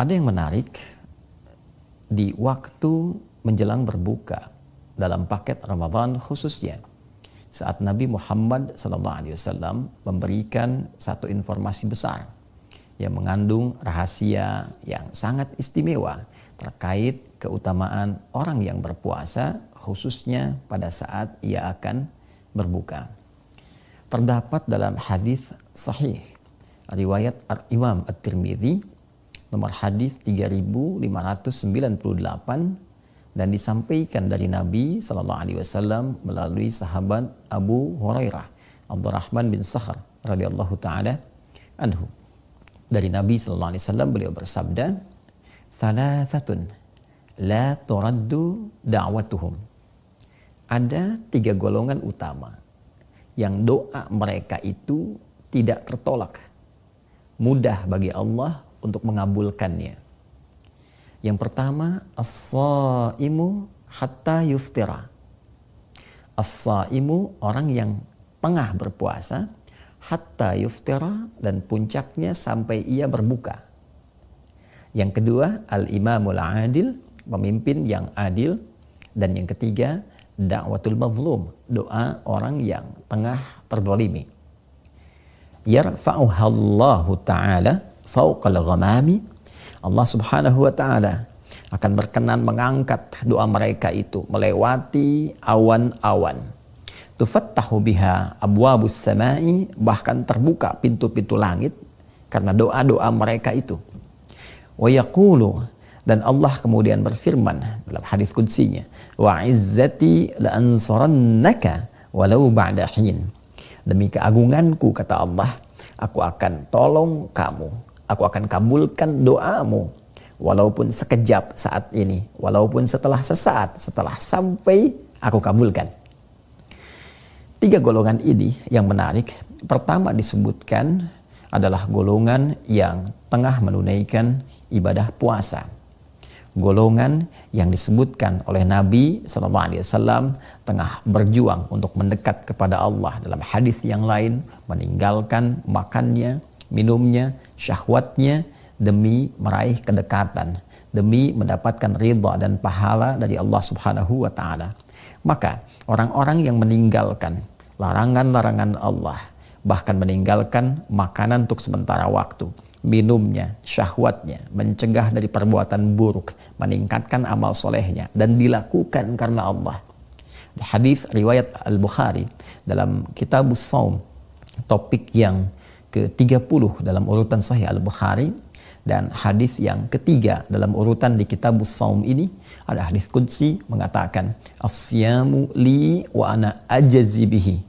Ada yang menarik di waktu menjelang berbuka dalam paket Ramadan khususnya saat Nabi Muhammad SAW memberikan satu informasi besar yang mengandung rahasia yang sangat istimewa terkait keutamaan orang yang berpuasa khususnya pada saat ia akan berbuka. Terdapat dalam hadis sahih riwayat Imam At-Tirmidzi nomor hadis 3598 dan disampaikan dari Nabi SAW melalui sahabat Abu Hurairah Abdurrahman bin Sakhar radhiyallahu taala anhu. Dari Nabi SAW beliau bersabda, "Thalathatun la turaddu da'watuhum." Ada 3 golongan utama yang doa mereka itu tidak tertolak, mudah bagi Allah untuk mengabulkannya. Yang pertama, as-shaimu hatta yuftira. As-shaimu orang yang tengah berpuasa, hatta yuftira, dan puncaknya sampai ia berbuka. Yang kedua, al-imamul adil, pemimpin yang adil. Dan yang ketiga, da'watul mazlum, doa orang yang tengah terzalimi. Yarfa'uhallahu ta'ala fauqal ghamami. Allah Subhanahu wa taala akan berkenan mengangkat doa mereka itu melewati awan-awan. Tufattahu biha abwabus samai, bahkan terbuka pintu-pintu langit karena doa-doa mereka itu. Wa yaqulu, dan Allah kemudian berfirman dalam hadis qudsinya, wa izzati la ansurannaka walau ba'da hin. Demi keagunganku, kata Allah, aku akan tolong kamu, aku akan kabulkan doamu walaupun sekejap saat ini, walaupun setelah sesaat, setelah sampai aku kabulkan. 3 golongan ini yang menarik. Pertama disebutkan adalah golongan yang tengah menunaikan ibadah puasa. Golongan yang disebutkan oleh Nabi SAW tengah berjuang untuk mendekat kepada Allah. Dalam hadis yang lain, meninggalkan makannya, minumnya, syahwatnya demi meraih kedekatan, demi mendapatkan ridha dan pahala dari Allah Subhanahu wa taala. Maka orang-orang yang meninggalkan larangan-larangan Allah, bahkan meninggalkan makanan untuk sementara waktu, minumnya, syahwatnya, mencegah dari perbuatan buruk, meningkatkan amal solehnya, dan dilakukan karena Allah. Hadis riwayat Al-Bukhari dalam Kitabus Shaum, topik yang ke-30 dalam urutan Sahih Al-Bukhari, dan hadis yang ketiga dalam urutan di Kitabus Shaum ini ada hadis qudsi mengatakan, "As-siyamu li wa ana ajzi bihi."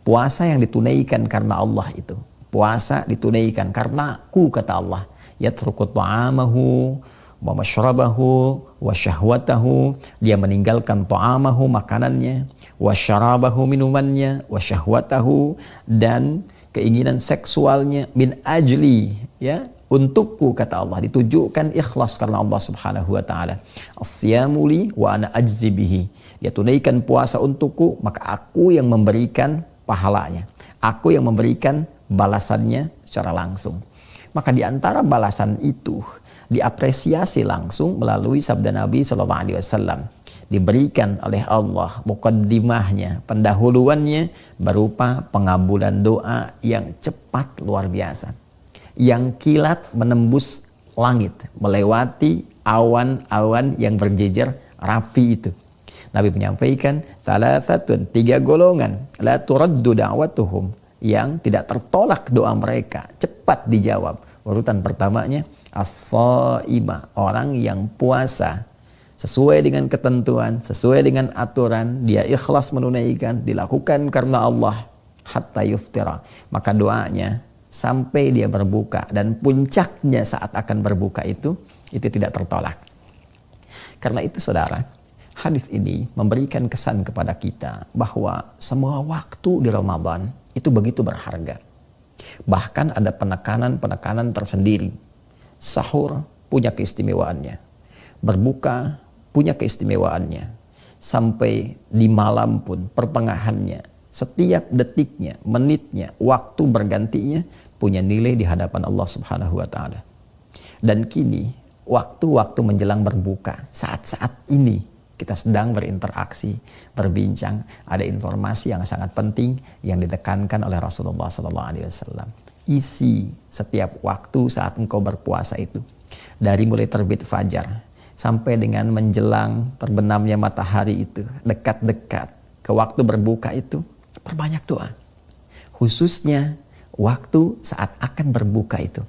Puasa yang ditunaikan karena Allah itu, puasa ditunaikan karena aku, kata Allah. Yatruku ta'amahu wa mashrabahu wa syahwatahu, dia meninggalkan ta'amahu, makanannya, wa syarabahu, minumannya, wa syahwatahu, dan keinginan seksualnya, min ajli, ya, untukku, kata Allah. Ditujukan ikhlas karena Allah Subhanahu wa taala. As-siyamu li wa ana ajzi bihi. Dia tunaikan puasa untukku, maka aku yang memberikan pahalanya, aku yang memberikan balasannya secara langsung. Maka di antara balasan itu diapresiasi langsung melalui sabda Nabi SAW, diberikan oleh Allah muqaddimahnya, pendahuluannya, berupa pengabulan doa yang cepat luar biasa, yang kilat menembus langit, melewati awan-awan yang berjejer rapi itu. Nabi menyampaikan, thalathatun, 3 golongan, la turaddu da'watuhum, yang tidak tertolak doa mereka, cepat dijawab. Urutan pertamanya, as-shaima, orang yang puasa sesuai dengan ketentuan, sesuai dengan aturan, dia ikhlas menunaikan, dilakukan karena Allah, hatta yuftira, maka doanya sampai dia berbuka, dan puncaknya saat akan berbuka itu tidak tertolak. Karena itu saudara, hadis ini memberikan kesan kepada kita bahwa semua waktu di Ramadan itu begitu berharga. Bahkan ada penekanan-penekanan tersendiri. Sahur punya keistimewaannya, berbuka punya keistimewaannya, sampai di malam pun pertengahannya, setiap detiknya, menitnya, waktu bergantinya punya nilai di hadapan Allah Subhanahu wa taala. Dan kini, waktu-waktu menjelang berbuka, saat-saat ini kita sedang berinteraksi, berbincang, ada informasi yang sangat penting yang ditekankan oleh Rasulullah SAW. Isi setiap waktu saat engkau berpuasa itu, dari mulai terbit fajar sampai dengan menjelang terbenamnya matahari itu, dekat-dekat ke waktu berbuka itu, perbanyak doa. Khususnya waktu saat akan berbuka itu.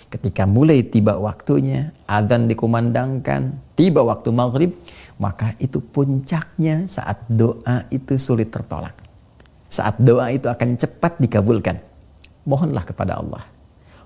Ketika mulai tiba waktunya, azan dikumandangkan, tiba waktu maghrib, maka itu puncaknya saat doa itu sulit tertolak. Saat doa itu akan cepat dikabulkan. Mohonlah kepada Allah.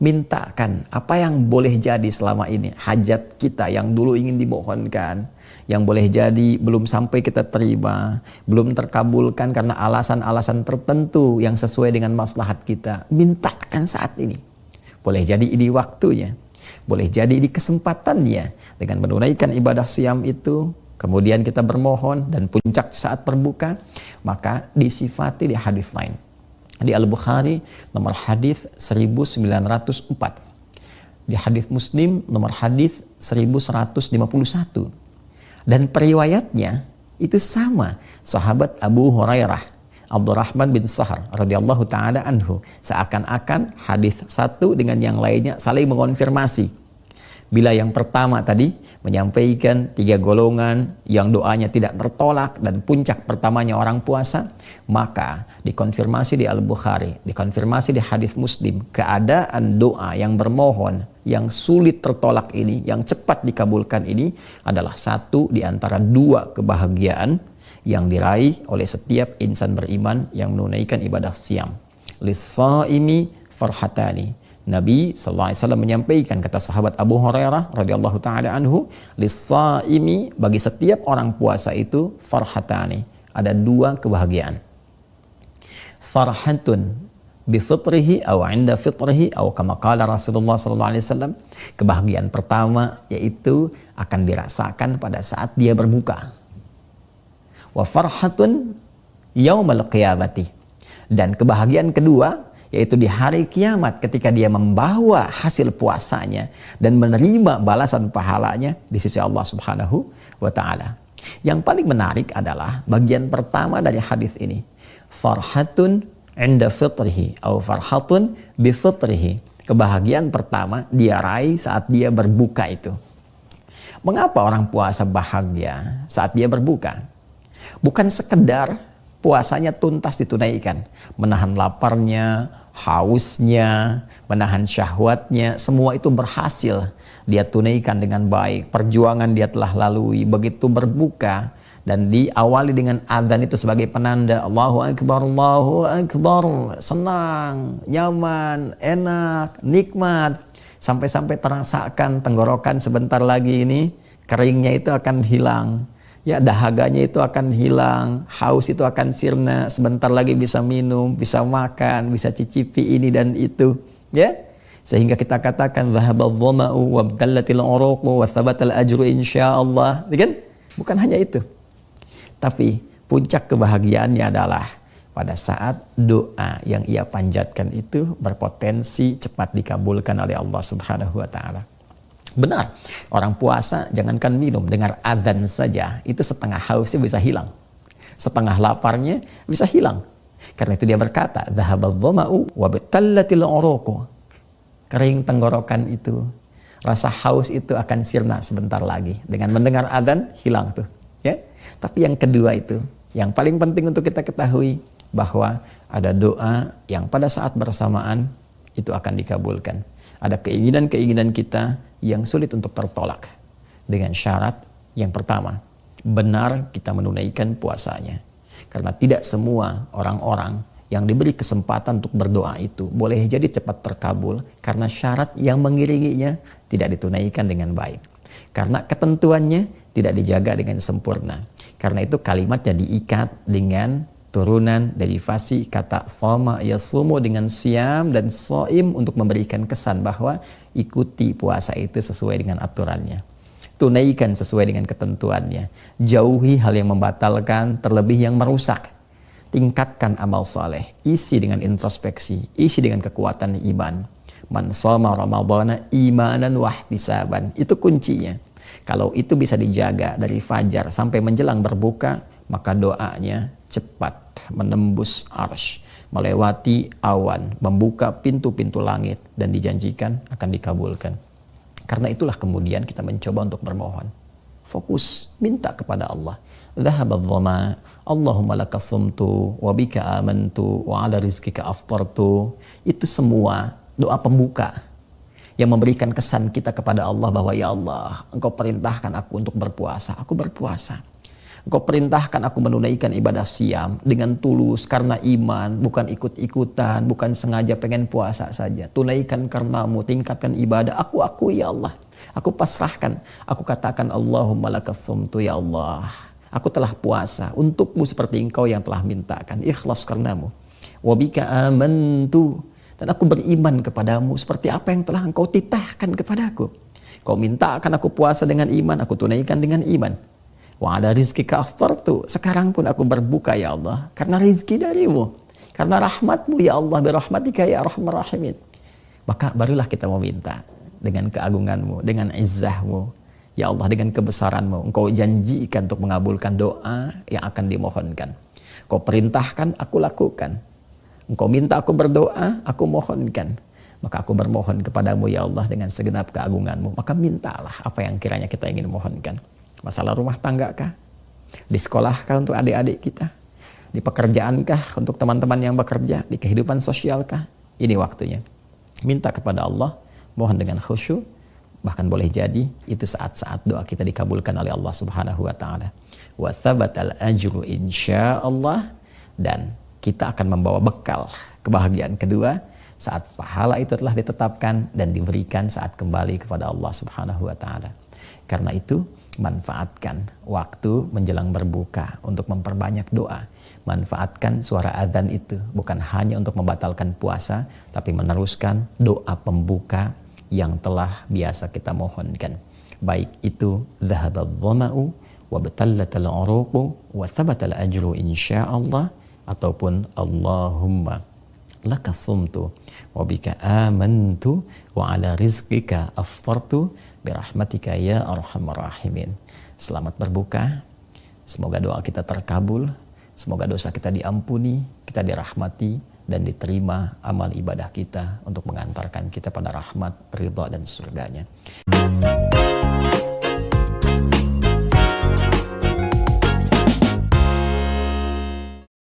Mintakan apa yang boleh jadi selama ini. Hajat kita yang dulu ingin dimohonkan, yang boleh jadi belum sampai kita terima, belum terkabulkan karena alasan-alasan tertentu yang sesuai dengan maslahat kita. Mintakan saat ini. Boleh jadi ini waktunya. Boleh jadi ini kesempatannya. Dengan menunaikan ibadah siam itu, kemudian kita bermohon dan puncak saat berbuka, maka disifati di hadis lain. Di Al-Bukhari nomor hadis 1904. Di hadis Muslim nomor hadis 1151. Dan periwayatnya itu sama. Sahabat Abu Hurairah, Abdurrahman bin Sahar radhiyallahu taala anhu, seakan-akan hadis satu dengan yang lainnya saling mengonfirmasi. Bila yang pertama tadi menyampaikan 3 golongan yang doanya tidak tertolak dan puncak pertamanya orang puasa, maka dikonfirmasi di Al-Bukhari, dikonfirmasi di hadis Muslim, keadaan doa yang bermohon yang sulit tertolak ini, yang cepat dikabulkan ini adalah satu di antara 2 kebahagiaan yang diraih oleh setiap insan beriman yang menunaikan ibadah siam. Lis-shaimi farhatani. Nabi SAW menyampaikan, kata sahabat Abu Hurairah radhiyallahu taala anhu, lis-shaimi, bagi setiap orang puasa itu farhatani, ada 2 kebahagiaan. Farhatun bi fitrihi aw 'inda fitrihi aw kama qala Rasulullah SAW. Kebahagiaan pertama yaitu akan dirasakan pada saat dia berbuka. Wa farhatun yaumal qiyamati. Dan kebahagiaan kedua yaitu di hari kiamat ketika dia membawa hasil puasanya dan menerima balasan pahalanya di sisi Allah Subhanahu wa taala. Yang paling menarik adalah bagian pertama dari hadis ini. Farhatun 'inda fitrihi atau farhatun bi fitrihi. Kebahagiaan pertama dia raih saat dia berbuka itu. Mengapa orang puasa bahagia saat dia berbuka? Bukan sekedar puasanya tuntas ditunaikan, menahan laparnya, hausnya, menahan syahwatnya, semua itu berhasil dia tunaikan dengan baik. Perjuangan dia telah lalui, begitu berbuka dan diawali dengan azan itu sebagai penanda Allahu Akbar, Allahu Akbar, senang, nyaman, enak, nikmat, sampai-sampai terasakan tenggorokan sebentar lagi ini keringnya itu akan hilang. Ya, dahaganya itu akan hilang, haus itu akan sirna, sebentar lagi bisa minum, bisa makan, bisa cicipi ini dan itu, ya. Sehingga kita katakan dhahabadh dhama'u wabtallatil uruqu wa thabatal ajru insyaallah, kan? Bukan hanya itu. Tapi puncak kebahagiaannya adalah pada saat doa yang ia panjatkan itu berpotensi cepat dikabulkan oleh Allah Subhanahu wa taala. Benar, orang puasa jangankan minum, dengar adzan saja itu setengah hausnya bisa hilang, setengah laparnya bisa hilang. Karena itu dia berkata, dhahabadh dhama'u wabtallatil uruqu. Kering tenggorokan itu, rasa haus itu akan sirna sebentar lagi. Dengan mendengar adzan hilang tuh, ya. Tapi yang kedua itu, yang paling penting untuk kita ketahui bahwa ada doa yang pada saat bersamaan itu akan dikabulkan. Ada keinginan-keinginan kita yang sulit untuk tertolak dengan syarat yang pertama, benar kita menunaikan puasanya. Karena tidak semua orang-orang yang diberi kesempatan untuk berdoa itu boleh jadi cepat terkabul karena syarat yang mengiringinya tidak ditunaikan dengan baik. Karena ketentuannya tidak dijaga dengan sempurna. Karena itu kalimatnya diikat dengan turunan derivasi kata shoma yasumu dengan siam dan shaim untuk memberikan kesan bahwa ikuti puasa itu sesuai dengan aturannya. Tunaikan sesuai dengan ketentuannya. Jauhi hal yang membatalkan, terlebih yang merusak. Tingkatkan amal saleh, isi dengan introspeksi, isi dengan kekuatan iman. Man shoma ramadhana imanan wahtisaban. Itu kuncinya. Kalau itu bisa dijaga dari fajar sampai menjelang berbuka, maka doanya cepat menembus arsy, melewati awan, membuka pintu-pintu langit, dan dijanjikan akan dikabulkan. Karena itulah kemudian kita mencoba untuk bermohon. Fokus, minta kepada Allah. Dhahabadh dhama, Allahumma laka sumtu, wa bika amantu, wa ala rizkika aftartu. Itu semua doa pembuka yang memberikan kesan kita kepada Allah bahwa ya Allah, Engkau perintahkan aku untuk berpuasa, aku berpuasa. Engkau perintahkan aku menunaikan ibadah siam dengan tulus karena iman, bukan ikut-ikutan, bukan sengaja pengen puasa saja. Tunaikan karenamu, tingkatkan ibadah. Aku ya Allah. Aku pasrahkan. Aku katakan Allahumma lakas sumtu ya Allah. Aku telah puasa untukmu seperti Engkau yang telah mintakan. Ikhlas karenamu. Wabika amantu. Dan aku beriman kepadamu seperti apa yang telah Engkau titahkan kepadaku. Kau minta akan aku puasa dengan iman, aku tunaikan dengan iman. Wa ala rizkika aftartu. Sekarang pun aku berbuka ya Allah, karena rizki darimu, karena rahmatmu ya Allah, birahmatika ya arhamar rahimin. Maka barulah kita meminta dengan keagunganmu, dengan izzahmu. Ya Allah, dengan kebesaranmu, Engkau janjikan untuk mengabulkan doa yang akan dimohonkan. Kau perintahkan, aku lakukan. Engkau minta aku berdoa, aku mohonkan. Maka aku bermohon kepadamu ya Allah dengan segenap keagunganmu. Maka mintalah apa yang kiranya kita ingin mohonkan. Masalah rumah tangga kah? Di sekolah kah untuk adik-adik kita? Di pekerjaan kah untuk teman-teman yang bekerja? Di kehidupan sosial kah? Ini waktunya. Minta kepada Allah, mohon dengan khusyuk. Bahkan boleh jadi itu saat-saat doa kita dikabulkan oleh Allah Subhanahu wa taala. Wa thabatal ajru insyaallah, dan kita akan membawa bekal kebahagiaan kedua saat pahala itu telah ditetapkan dan diberikan saat kembali kepada Allah Subhanahu wa taala. Karena itu, manfaatkan waktu menjelang berbuka untuk memperbanyak doa. Manfaatkan suara azan itu bukan hanya untuk membatalkan puasa, tapi meneruskan doa pembuka yang telah biasa kita mohonkan. Baik itu dhahabadh dhama'u wa batallatal uruqu wa thabatal ajru insyaallah, ataupun Allahumma laka sumtu wa bika amantu wa ala rizqika aftartu birahmatika ya arhamar rahimin. Selamat berbuka. Semoga doa kita terkabul, semoga dosa kita diampuni, kita dirahmati, dan diterima amal ibadah kita untuk mengantarkan kita pada rahmat, ridha, dan surganya.